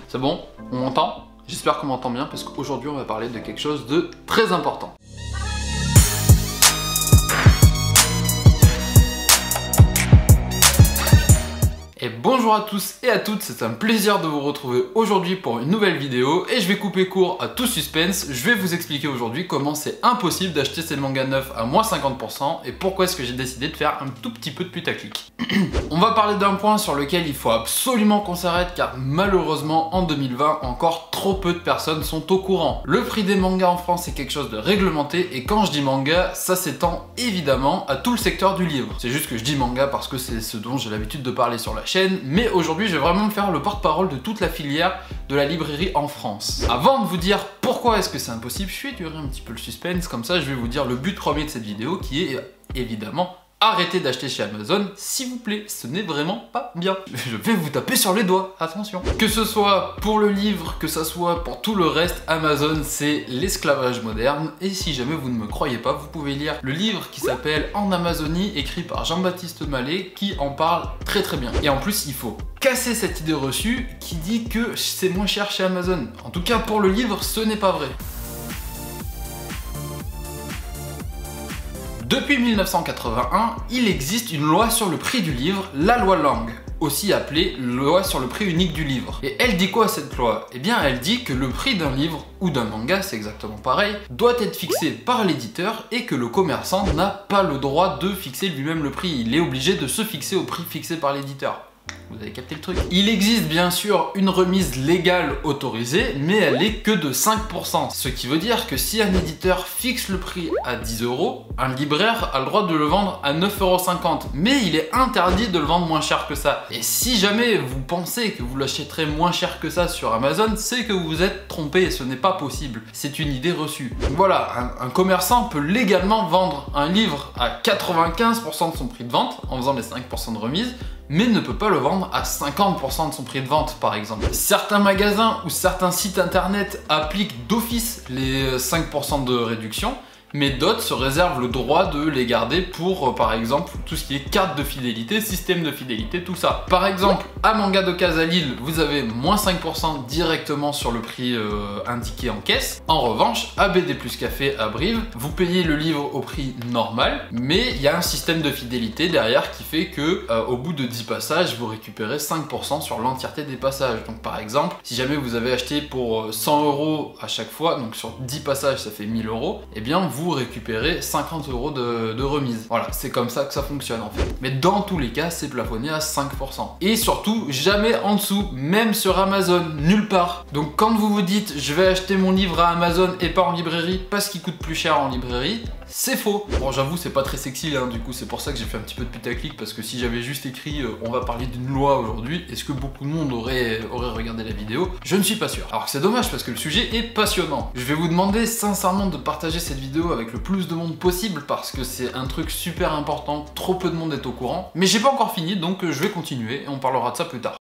C'est bon? On m'entend? J'espère qu'on m'entend bien parce qu'aujourd'hui on va parler de quelque chose de très important. Et bonjour à tous et à toutes, c'est un plaisir de vous retrouver aujourd'hui pour une nouvelle vidéo et je vais couper court à tout suspense. Je vais vous expliquer aujourd'hui comment c'est impossible d'acheter ces mangas neufs à moins 50% et pourquoi est-ce que j'ai décidé de faire un tout petit peu de putaclic. On va parler d'un point sur lequel il faut absolument qu'on s'arrête car malheureusement en 2020 encore trop peu de personnes sont au courant. Le prix des mangas en France est quelque chose de réglementé et quand je dis manga, ça s'étend évidemment à tout le secteur du livre. C'est juste que je dis manga parce que c'est ce dont j'ai l'habitude de parler sur la chaîne, mais aujourd'hui je vais vraiment me faire le porte-parole de toute la filière de la librairie en France. Avant de vous dire pourquoi est-ce que c'est impossible, je vais durer un petit peu le suspense, comme ça je vais vous dire le but premier de cette vidéo qui est évidemment arrêtez d'acheter chez Amazon, s'il vous plaît, ce n'est vraiment pas bien. Je vais vous taper sur les doigts, attention. Que ce soit pour le livre, que ce soit pour tout le reste, Amazon c'est l'esclavage moderne. Et si jamais vous ne me croyez pas, vous pouvez lire le livre qui s'appelle En Amazonie, écrit par Jean-Baptiste Mallet, qui en parle très très bien. Et en plus, il faut casser cette idée reçue qui dit que c'est moins cher chez Amazon. En tout cas, pour le livre, ce n'est pas vrai. Depuis 1981, il existe une loi sur le prix du livre, la loi Lang, aussi appelée loi sur le prix unique du livre. Et elle dit quoi cette loi? Eh bien elle dit que le prix d'un livre, ou d'un manga, c'est exactement pareil, doit être fixé par l'éditeur et que le commerçant n'a pas le droit de fixer lui-même le prix. Il est obligé de se fixer au prix fixé par l'éditeur. Vous avez capté le truc. Il existe bien sûr une remise légale autorisée, mais elle est que de 5%. Ce qui veut dire que si un éditeur fixe le prix à 10 €, un libraire a le droit de le vendre à 9,50 €. Mais il est interdit de le vendre moins cher que ça. Et si jamais vous pensez que vous l'achèterez moins cher que ça sur Amazon, c'est que vous vous êtes trompé et ce n'est pas possible. C'est une idée reçue. Voilà, un commerçant peut légalement vendre un livre à 95% de son prix de vente, en faisant les 5% de remise, mais ne peut pas le vendre à 50% de son prix de vente par exemple. Certains magasins ou certains sites internet appliquent d'office les 5% de réduction, mais d'autres se réservent le droit de les garder pour par exemple tout ce qui est carte de fidélité, système de fidélité, tout ça. Par exemple, à Manga de Casa Lille, vous avez moins 5% directement sur le prix indiqué en caisse. En revanche, à BD Plus Café à Brive, vous payez le livre au prix normal, mais il y a un système de fidélité derrière qui fait que au bout de 10 passages, vous récupérez 5% sur l'entièreté des passages. Donc par exemple, si jamais vous avez acheté pour 100 € à chaque fois, donc sur 10 passages ça fait 1000 €, et bien vous récupérez 50 € de remise. Voilà, c'est comme ça que ça fonctionne en fait. Mais dans tous les cas, c'est plafonné à 5%. Et surtout, jamais en dessous, même sur Amazon, nulle part. Donc quand vous vous dites je vais acheter mon livre à Amazon et pas en librairie parce qu'il coûte plus cher en librairie, c'est faux. Bon, j'avoue, c'est pas très sexy hein, du coup, c'est pour ça que j'ai fait un petit peu de putaclic, parce que si j'avais juste écrit on va parler d'une loi aujourd'hui, est-ce que beaucoup de monde aurait regardé la vidéo? Je ne suis pas sûr. Alors c'est dommage parce que le sujet est passionnant. Je vais vous demander sincèrement de partager cette vidéo avec le plus de monde possible parce que c'est un truc super important, trop peu de monde est au courant. Mais j'ai pas encore fini, donc je vais continuer et on parlera de ça plus tard.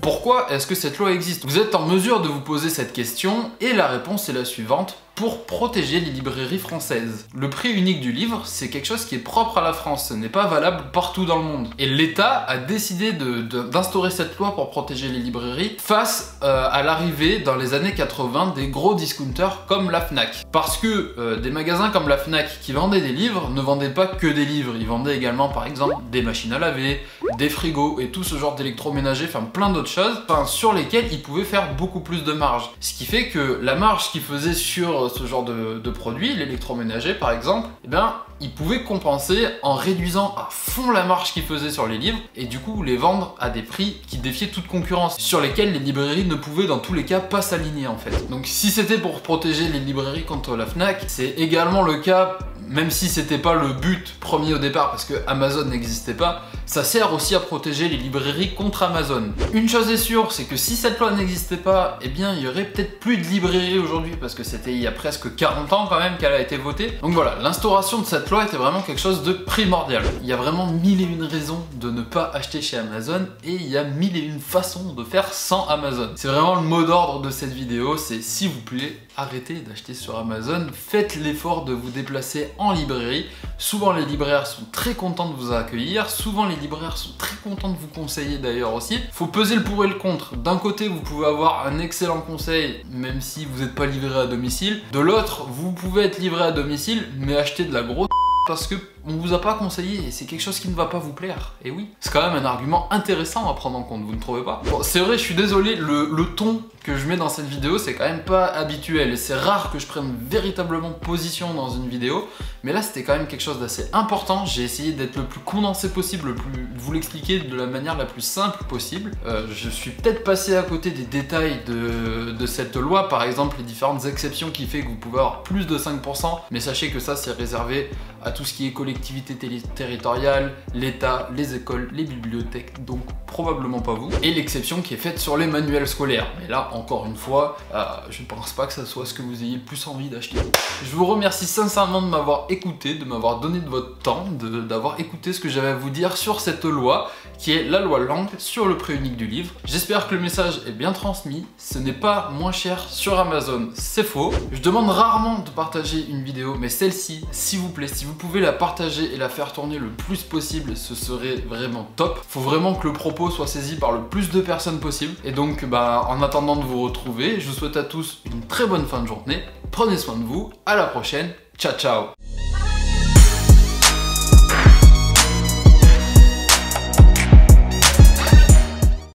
Pourquoi est-ce que cette loi existe? Vous êtes en mesure de vous poser cette question et la réponse est la suivante. Pour protéger les librairies françaises. Le prix unique du livre, c'est quelque chose qui est propre à la France, ce n'est pas valable partout dans le monde. Et l'État a décidé d'instaurer cette loi pour protéger les librairies face à l'arrivée dans les années 80 des gros discounters comme la Fnac. Parce que des magasins comme la Fnac qui vendaient des livres ne vendaient pas que des livres, ils vendaient également par exemple des machines à laver, des frigos et tout ce genre d'électroménager, enfin plein d'autres choses, sur lesquels ils pouvaient faire beaucoup plus de marge. Ce qui fait que la marge qu'ils faisaient sur ce genre de produit, l'électroménager par exemple, eh bien, ils pouvaient compenser en réduisant à fond la marge qu'ils faisaient sur les livres et du coup les vendre à des prix qui défiaient toute concurrence, sur lesquels les librairies ne pouvaient dans tous les cas pas s'aligner en fait. Donc si c'était pour protéger les librairies contre la Fnac, c'est également le cas, même si c'était pas le but premier au départ parce que Amazon n'existait pas, ça sert aussi à protéger les librairies contre Amazon. Une chose est sûre, c'est que si cette loi n'existait pas, eh bien il y aurait peut-être plus de librairies aujourd'hui parce que c'était il y a presque 40 ans quand même qu'elle a été votée. Donc voilà, l'instauration de cette loi était vraiment quelque chose de primordial. Il y a vraiment 1001 raisons de ne pas acheter chez Amazon et il y a 1001 façons de faire sans Amazon. C'est vraiment le mot d'ordre de cette vidéo, c'est s'il vous plaît, arrêtez d'acheter sur Amazon, faites l'effort de vous déplacer en librairie. Souvent les libraires sont très contents de vous accueillir, souvent les libraires sont très contents de vous conseiller d'ailleurs aussi. Faut peser le pour et le contre. D'un côté vous pouvez avoir un excellent conseil même si vous n'êtes pas livré à domicile. De l'autre vous pouvez être livré à domicile mais acheter de la grosse parce que on vous a pas conseillé et c'est quelque chose qui ne va pas vous plaire. Et oui, c'est quand même un argument intéressant à prendre en compte, vous ne trouvez pas? Bon, c'est vrai, je suis désolé, le ton que je mets dans cette vidéo, c'est quand même pas habituel et c'est rare que je prenne véritablement position dans une vidéo, mais là c'était quand même quelque chose d'assez important. J'ai essayé d'être le plus condensé possible, de vous l'expliquer de la manière la plus simple possible. Je suis peut-être passé à côté des détails de cette loi, par exemple les différentes exceptions qui fait que vous pouvez avoir plus de 5%, mais sachez que ça c'est réservé à tout ce qui est collectivité territoriale, l'État, les écoles, les bibliothèques, donc probablement pas vous. Et l'exception qui est faite sur les manuels scolaires. Mais là, encore une fois, je ne pense pas que ça soit ce que vous ayez le plus envie d'acheter. Je vous remercie sincèrement de m'avoir écouté, de m'avoir donné de votre temps, d'avoir écouté ce que j'avais à vous dire sur cette loi, qui est la loi Lang sur le prix unique du livre. J'espère que le message est bien transmis. Ce n'est pas moins cher sur Amazon, c'est faux. Je demande rarement de partager une vidéo, mais celle-ci, s'il vous plaît, si vous pouvez la partager et la faire tourner le plus possible, ce serait vraiment top. Faut vraiment que le propos soit saisi par le plus de personnes possible. Et donc, en attendant de vous retrouver, je vous souhaite à tous une très bonne fin de journée. Prenez soin de vous, à la prochaine, ciao ciao.